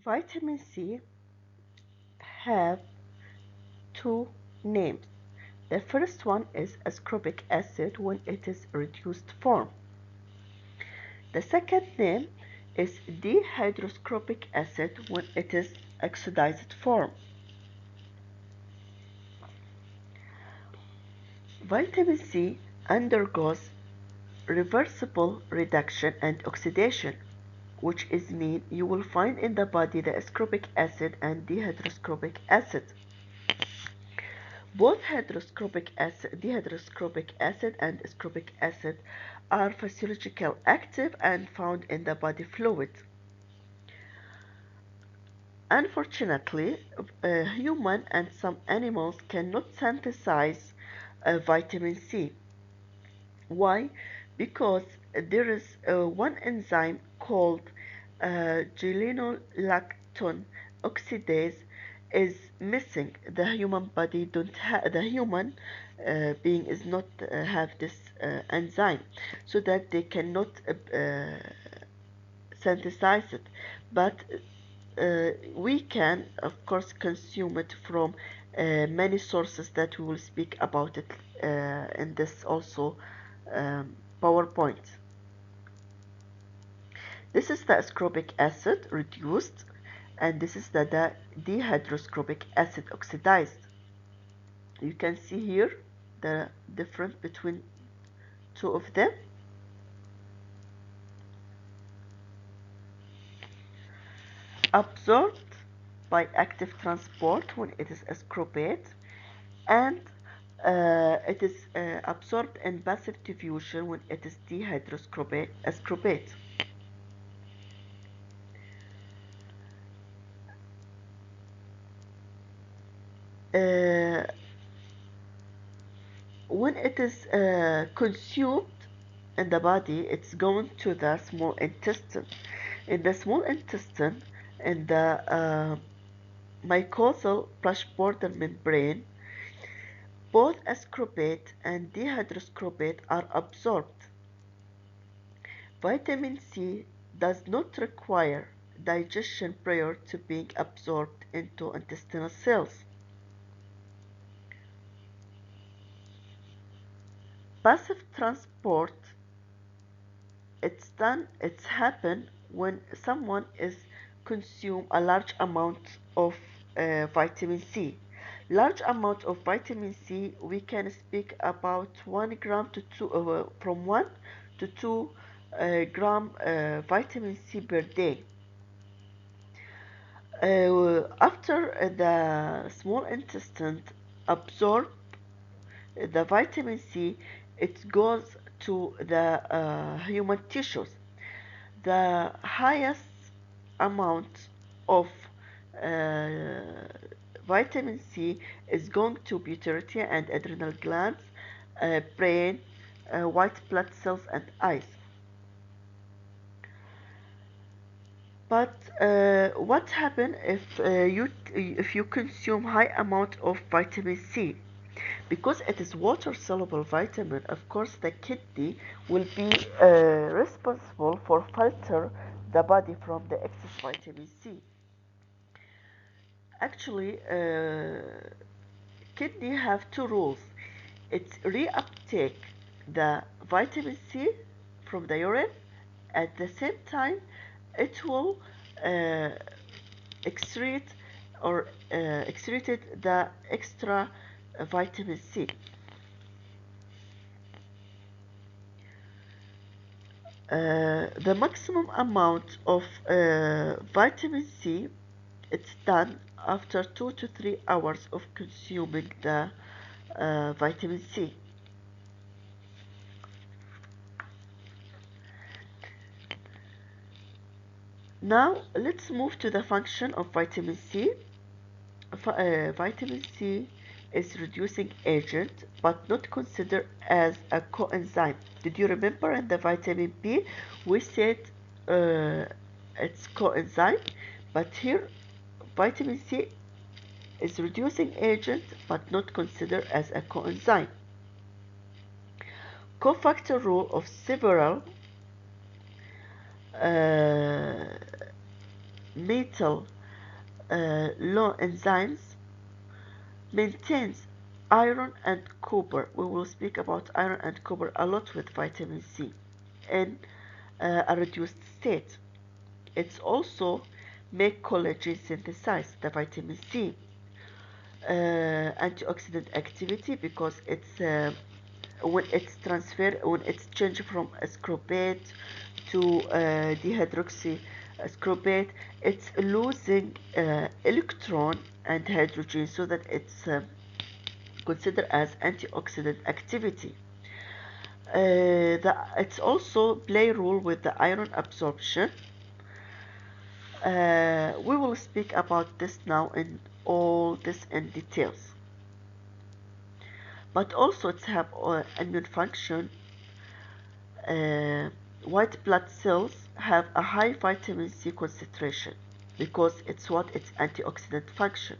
Vitamin C have two names. The first one is ascorbic acid when it is reduced form. The second name is dihydroscorbic acid when it is oxidized form. Vitamin C undergoes reversible reduction and oxidation, which is mean you will find in the body the ascorbic acid and dihydroscorbic acid. Both dihydroscorbic acid and ascorbic acid are physiologically active and found in the body fluid. Unfortunately, human and some animals cannot synthesize vitamin C. Why? Because there is one enzyme called glycolactone oxidase is missing. The human body don't have the human being is not have this enzyme, so that they cannot synthesize it. But we can, of course, consume it from many sources that we will speak about it in this also PowerPoint. This is the ascorbic acid reduced, and this is the dihydroscorbic acid oxidized. You can see here the difference between two of them. Absorbed by active transport when it is ascorbate, and it is absorbed in passive diffusion when it is ascorbate. Uh, when it is consumed in the body, it's going to the small intestine. In the small intestine, in the mucosal brush border membrane, both ascorbate and dihydroscorbate are absorbed. Vitamin C does not require digestion prior to being absorbed into intestinal cells. Passive transport, it's happen when someone is consume a large amount of vitamin C. Large amount of vitamin C, we can speak about 1 gram to 2 from 1 to 2 gram vitamin C per day. After the small intestine absorb the vitamin C, it goes to the human tissues. The highest amount of uh, vitamin C is going to pituitary and adrenal glands, brain, white blood cells, and eyes. But what happens if you consume high amount of vitamin C? Because it is water soluble vitamin, of course the kidney will be responsible for filter the body from the excess vitamin C. Actually, kidney have two rules. It reuptake the vitamin C from the urine. At the same time, it will uh, excrete or excreted the extra vitamin C. The maximum amount of vitamin C, it's done after 2 to 3 hours of consuming the vitamin C. Now let's move to the function of vitamin C. Vitamin C is reducing agent but not considered as a coenzyme. Did you remember in the vitamin B we said it's coenzyme, but here vitamin C is reducing agent but not considered as a coenzyme. Cofactor role of several uh, lethal low enzymes, maintains iron and copper. We will speak about iron and copper a lot with vitamin C in a reduced state. It's also make collagen synthesize, the vitamin C. Antioxidant activity, because it's when it's changed from ascorbate to dehydroxy ascorbate, it's losing electron and hydrogen, so that it's considered as antioxidant activity. It's also play role with the iron absorption. We will speak about this now in all this in details. But also it's have immune function. White blood cells have a high vitamin C concentration because it's antioxidant function.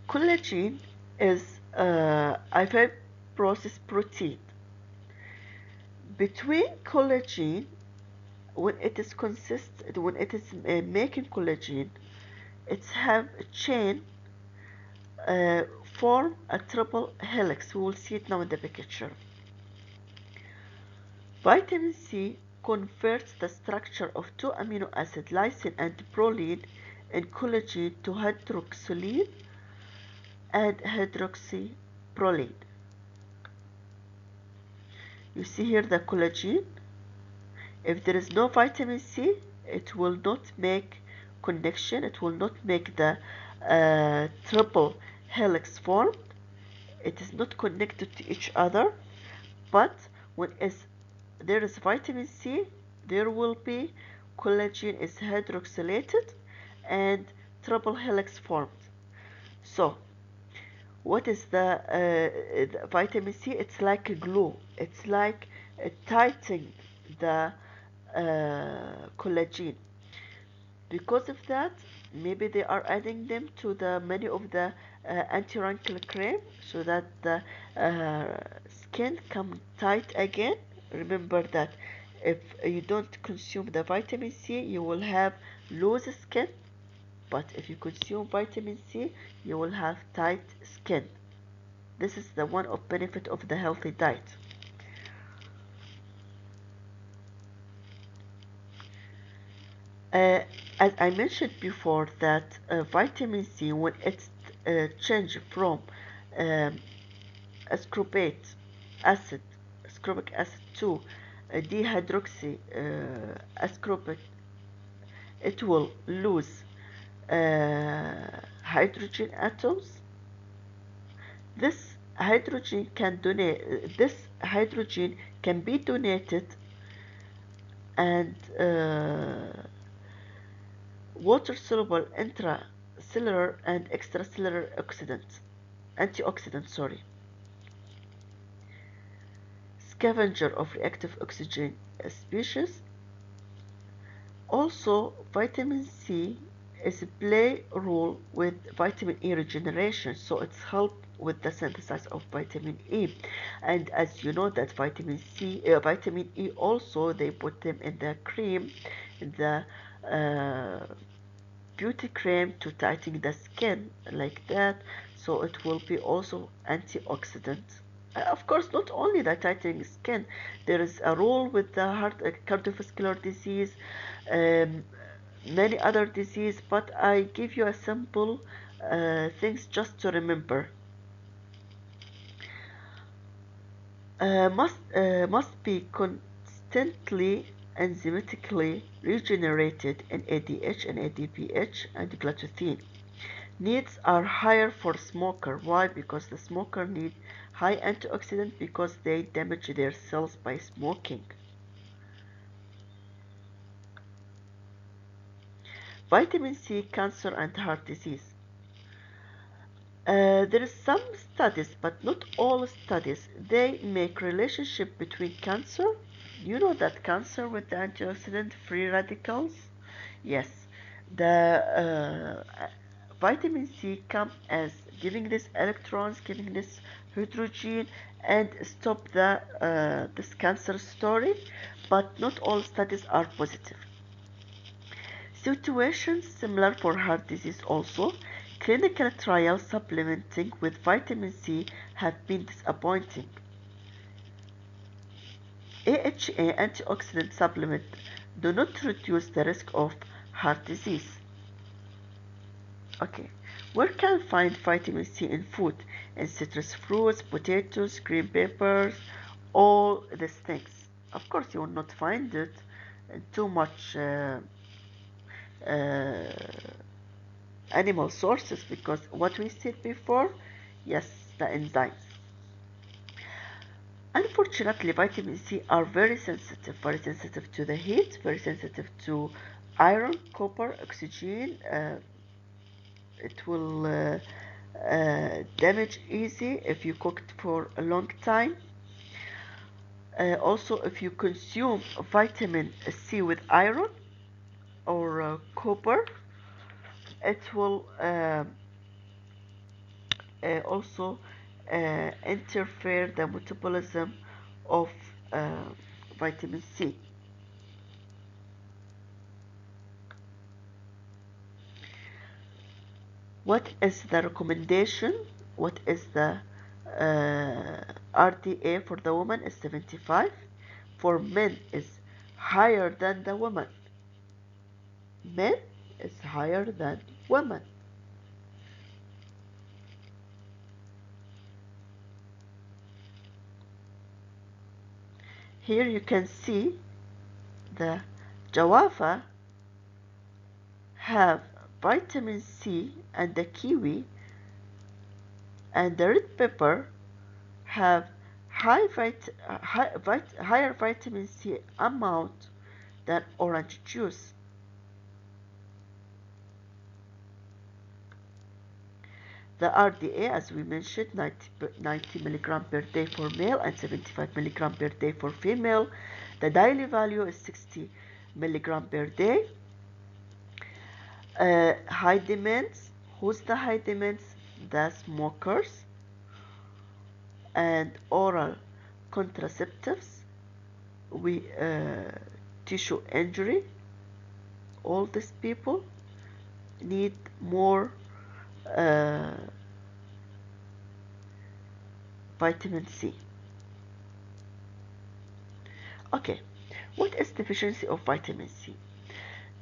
Collagen is a fibrosis protein. Between collagen, when it is making collagen, it's have a chain form a triple helix. We will see it now in the picture. Vitamin C converts the structure of two amino acids, lysine and proline, in collagen to hydroxylene and hydroxyproline. You see here the collagen. If there is no vitamin C, it will not make connection. It will not make the triple helix formed. It is not connected to each other. But when there is vitamin C, there will be collagen is hydroxylated and triple helix formed. So what is the vitamin C? It's like a glue. It's like tightening the collagen. Because of that, maybe they are adding them to the many of the anti-wrinkle cream, so that the skin come tight again. Remember that if you don't consume the vitamin C, you will have loose skin. But if you consume vitamin C, you will have tight skin. This is the one of benefit of the healthy diet. As I mentioned before, that vitamin C, when it's changed from um, ascorbic acid to dehydroxy ascorbic, it will lose hydrogen atoms. This hydrogen can be donated, and water soluble intracellular and extracellular antioxidants, scavenger of reactive oxygen species. Also, vitamin C is a play role with vitamin E regeneration, so it's help with the synthesis of vitamin E. And as you know that vitamin E also, they put them in the cream, in the beauty cream, to tighten the skin like that, so it will be also antioxidant. Of course, not only the tightening skin, there is a role with the heart, cardiovascular disease, um, many other disease, but I give you a simple things just to remember. Must be constantly enzymatically regenerated in ADH and ADPH and glutathione. Needs are higher for smoker. Why? Because the smoker need high antioxidant, because they damage their cells by smoking. Vitamin C, cancer and heart disease. There is some studies, but not all studies, they make relationship between cancer. You know that cancer with the antioxidant free radicals? Yes. The vitamin C come as giving this electrons, giving this hydrogen and stop this cancer story, but not all studies are positive. Situations similar for heart disease also. Clinical trials supplementing with vitamin C have been disappointing. AHA antioxidant supplement do not reduce the risk of heart disease. Okay, where can I find vitamin C in food? In citrus fruits, potatoes, green peppers, all these things. Of course, you will not find it in too much uh, animal sources because what we said before, yes, the enzymes. Unfortunately, vitamin C are very sensitive to the heat, very sensitive to iron, copper, oxygen. It will damage easy if you cooked for a long time. Also, if you consume vitamin C with iron or copper, it will also interfere the metabolism of uh, vitamin C. What is the recommendation? What is the RDA for the woman is 75. For men is higher than the woman. Men is higher than women. Here you can see the jawava have vitamin C and the kiwi and the red pepper have higher vitamin C amount than orange juice. The RDA, as we mentioned, 90 milligram per day for male and 75 milligram per day for female. The daily value is 60 milligram per day. High demands. Who's the high demands? The smokers and oral contraceptives. Tissue injury. All these people need more vitamin C. Okay, what is deficiency of vitamin C?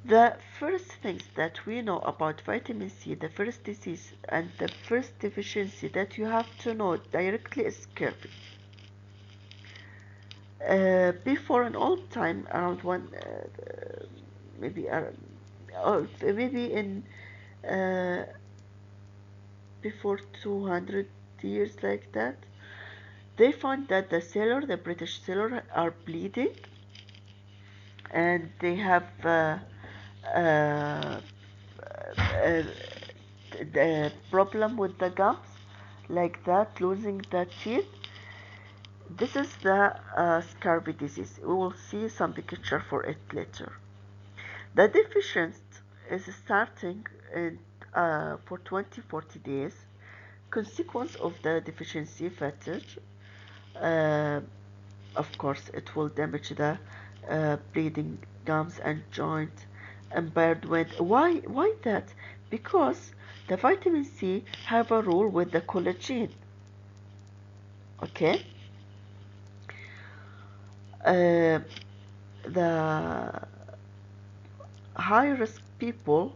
The first things that we know about vitamin C, the first disease and the first deficiency that you have to know directly is scurvy. Before an old time, around maybe maybe in uh, before 200 years like that, they found that the British sailor are bleeding and they have uh, the problem with the gums like that, losing the teeth. This is the scurvy disease. We will see some picture for it later. The deficiency is starting in, for 20-40 days. Consequence of the deficiency fatigue. Uh, of course, it will damage the bleeding gums and joint, impaired wind. Why that? Because the vitamin C have a role with the collagen. Okay. The high risk people,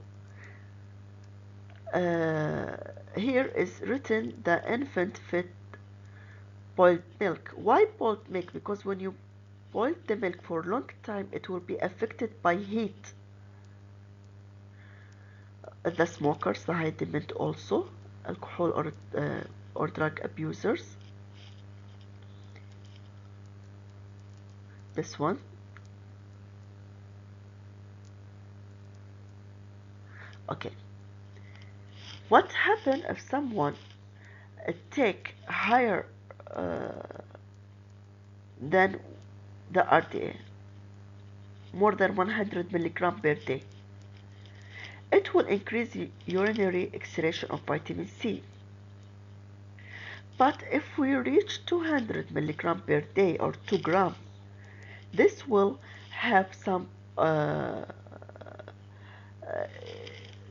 here is written the infant fed boiled milk. Why boiled milk? Because when you boil the milk for a long time, it will be affected by heat. The smokers, the high demand also, alcohol or drug abusers. This one. Okay. What happens if someone take higher than the RDA, more than 100 milligram per day? It will increase urinary excretion of vitamin C. But if we reach 200 milligram per day or 2 gram, this will have uh,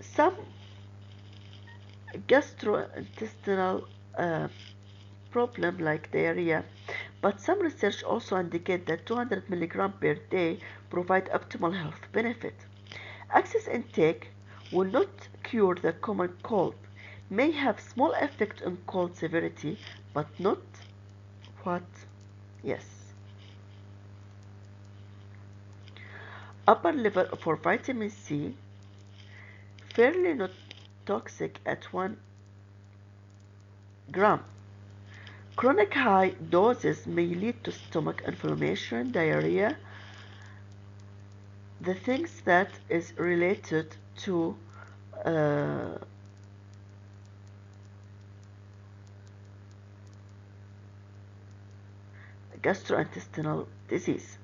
some gastrointestinal uh, problem like diarrhea, but some research also indicate that 200 milligram per day provide optimal health benefit. Excess intake will not cure the common cold, may have small effect on cold severity, but not what? Yes. Upper level for vitamin C, fairly not toxic at 1 gram. Chronic high doses may lead to stomach inflammation, diarrhea, the things that is related to uh, gastrointestinal disease.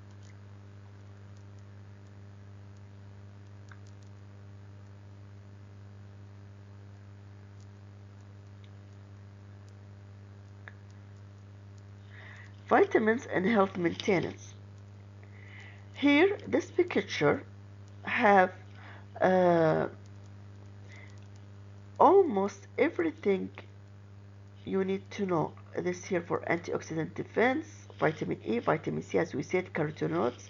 Vitamins and health maintenance. Here, this picture have uh, almost everything you need to know. This here for antioxidant defense, vitamin E, vitamin C, as we said, carotenoids,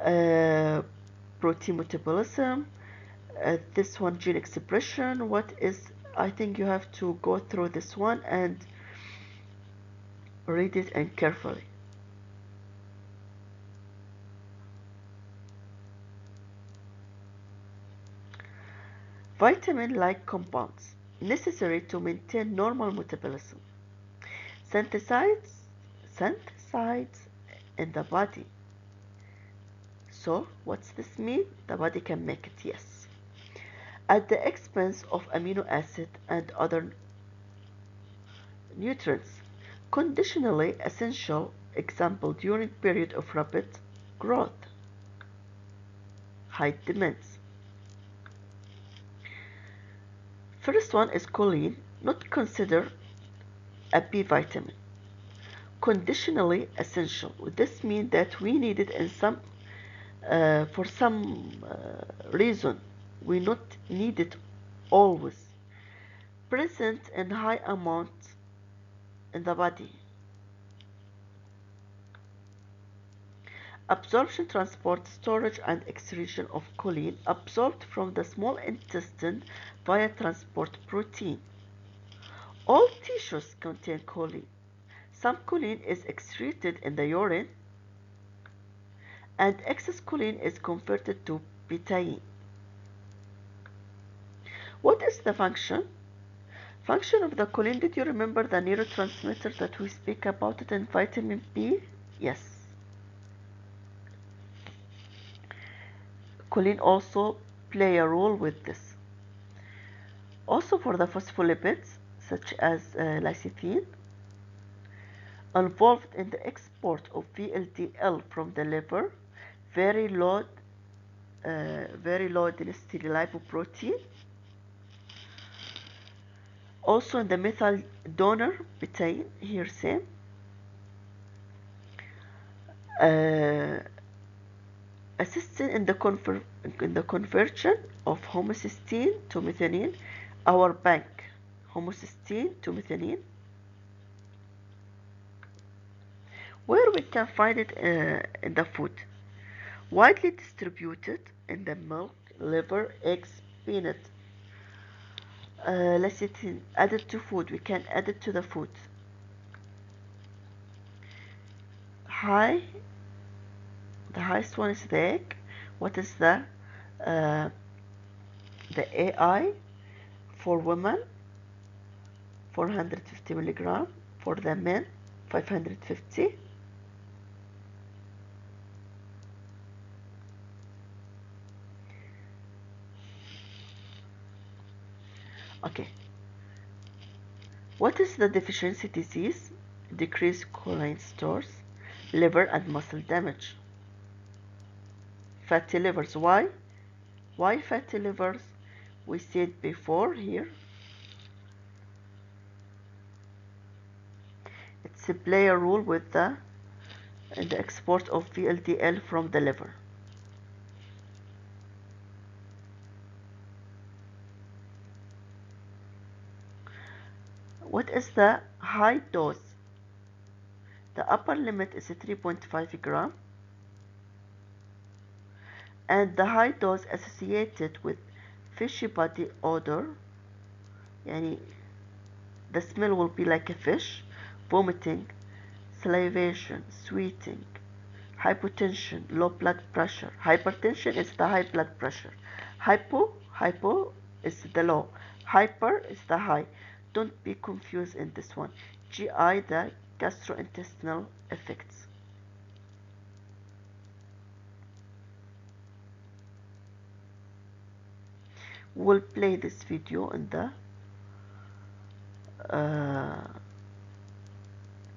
uh, protein metabolism, this one gene expression. What is, I think you have to go through this one and read it and carefully. Vitamin-like compounds necessary to maintain normal metabolism. Synthesized, synthesized in the body. So, what's this mean? The body can make it, yes. At the expense of amino acid and other nutrients. Conditionally essential, example during period of rapid growth. Height demands. First one is choline, not considered a B vitamin. Conditionally essential. This means that we need it in some, for some reason. We not need it always. Present in high amount in the body. Absorption, transport, storage, and excretion of choline absorbed from the small intestine via transport protein. All tissues contain choline. Some choline is excreted in the urine, and excess choline is converted to betaine. What is the function? Function of the choline, did you remember the neurotransmitter that we speak about it in vitamin B? Yes. Choline also play a role with this. Also for the phospholipids, such as lecithin, involved in the export of VLDL from the liver, very low density lipoprotein. Also in the methyl donor betaine, here same. Assisting in the conversion of homocysteine to methionine, our bank, homocysteine to methionine, where we can find it in the food, widely distributed in the milk, liver, eggs, peanut. Lecithin added to food, we can add it to the food. High, the highest one is the egg. What is the AI for women? 450 milligram, for the men 550. Okay, what is the deficiency disease? Decreased choline stores, liver and muscle damage. Fatty livers, why fatty livers? We said before here, play a role with in the export of VLDL from the liver. What is the high dose? The upper limit is 3.5 gram, and the high dose associated with fishy body odor, yani the smell will be like a fish, vomiting, salivation, sweating, hypotension, low blood pressure. Hypertension is the high blood pressure. Hypo is the low. Hyper is the high. Don't be confused in this one. GI, the gastrointestinal effects. We'll play this video in the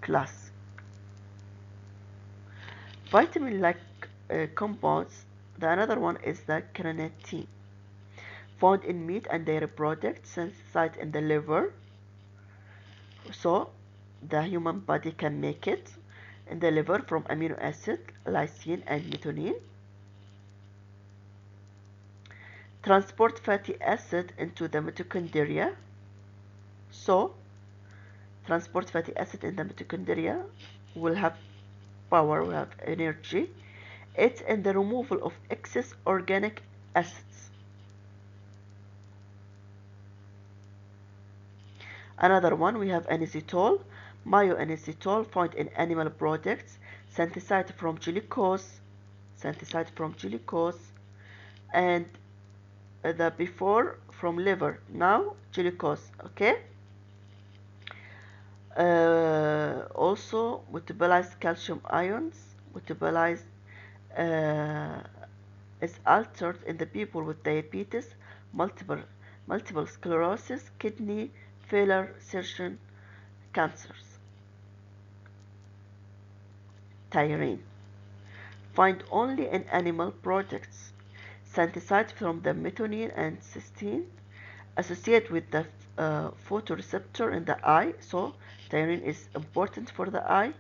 class. Vitamin-like compounds. The another one is the carnitine, found in meat and dairy products, synthesized in the liver. So the human body can make it in the liver from amino acid, lysine and methionine. Transport fatty acid into the mitochondria. So transport fatty acid in the mitochondria will have power, will have energy. It's in the removal of excess organic acids. Another one, we have anisitol, myo-anisitol, found in animal products, synthesized from glucose, and the before from liver, now glucose. Okay. Also metabolized calcium ions, metabolized is altered in the people with diabetes, multiple sclerosis, kidney failure, certain cancers. Tyrene, found only in animal products, synthesized from the methionine and cysteine, associated with the photoreceptor in the eye. So tyrene is important for the eye.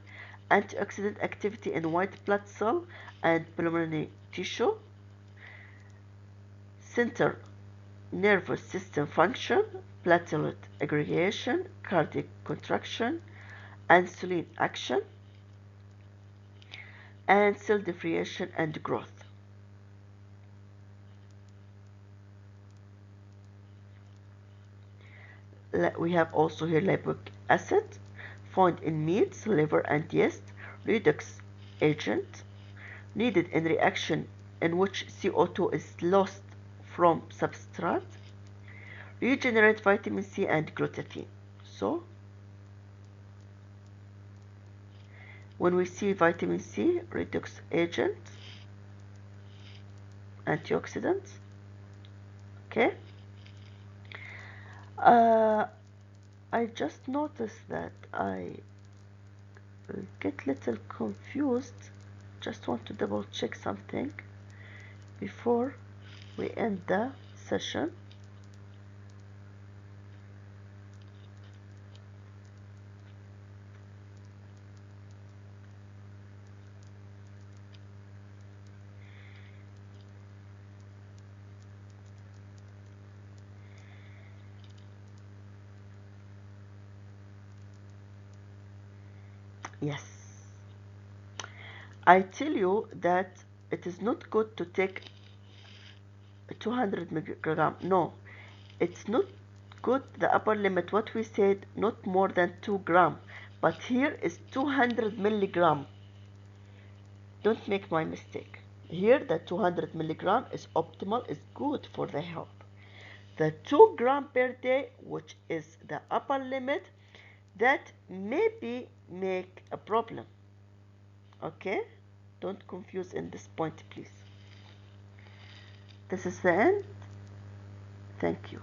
Antioxidant activity in white blood cell and pulmonary tissue. Center nervous system function, platelet aggregation, cardiac contraction, insulin action, and cell differentiation and growth. We have also here lipoic acid, found in meats, liver, and yeast, redox agent, needed in reaction in which CO2 is lost from substrate, regenerate vitamin C and glutathione. So when we see vitamin C, redox agent, antioxidant, okay. I just noticed that I get little confused. Just want to double check something before we end the session. Yes, I tell you that it is not good to take 200 milligram. No, it's not good. The upper limit, what we said, not more than 2 gram, but here is 200 milligram. Don't make my mistake. Here the 200 milligram is optimal, is good for the health. The 2 gram per day, which is the upper limit, that maybe make a problem. Okay, don't confuse in this point, please. This is the end. Thank you.